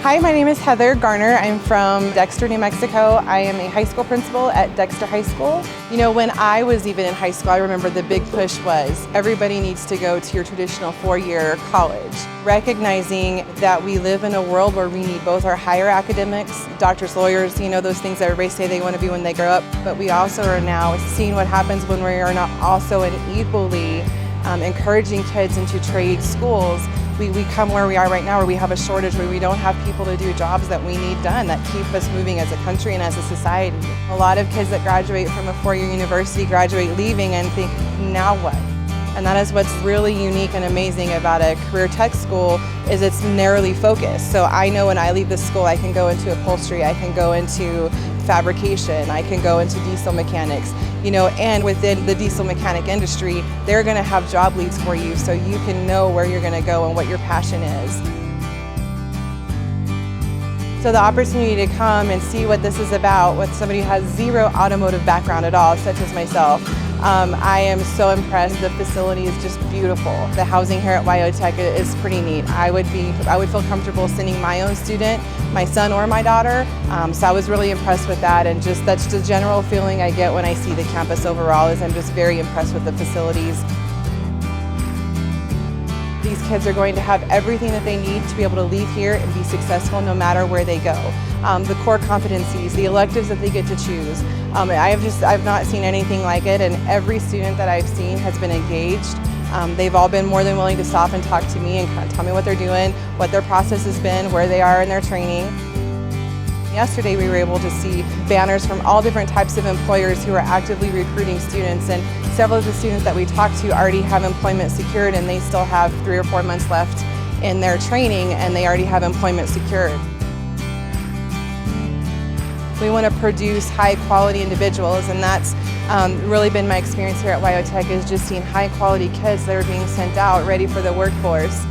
Hi, my name is Heather Garner. I'm from Dexter, New Mexico. I am a high school principal at Dexter High School. You know, when I was even in high school, I remember the big push was everybody needs to go to your traditional four-year college. Recognizing that we live in a world where we need both our higher academics, doctors, lawyers, you know, those things that everybody say they want to be when they grow up, but we also are now seeing what happens when we are not also equally encouraging kids into trade schools. We come where we are right now, where we have a shortage, where we don't have people to do jobs that we need done, that keep us moving as a country and as a society. A lot of kids that graduate from a four-year university graduate leaving and think, now what? And that is what's really unique and amazing about a career tech school, is it's narrowly focused. So I know when I leave this school, I can go into upholstery, I can go into fabrication, I can go into diesel mechanics, you know, and within the diesel mechanic industry, they're going to have job leads for you so you can know where you're going to go and what your passion is. So the opportunity to come and see what this is about with somebody who has zero automotive background at all, such as myself, I am so impressed. The facility is just beautiful. The housing here at Wyotech is pretty neat. I would feel comfortable sending my own student, my son or my daughter. So I was really impressed with that, and just that's the general feeling I get when I see the campus overall, is I'm just very impressed with the facilities. These kids are going to have everything that they need to be able to leave here and be successful no matter where they go. The core competencies, the electives that they get to choose. I've not seen anything like it, and every student that I've seen has been engaged. They've all been more than willing to stop and talk to me and kind of tell me what they're doing, what their process has been, where they are in their training. Yesterday we were able to see banners from all different types of employers who are actively recruiting students, and several of the students that we talked to already have employment secured, and they still have 3 or 4 months left in their training and they already have employment secured. We want to produce high quality individuals, and that's really been my experience here at Wyotech, is just seeing high quality kids that are being sent out ready for the workforce.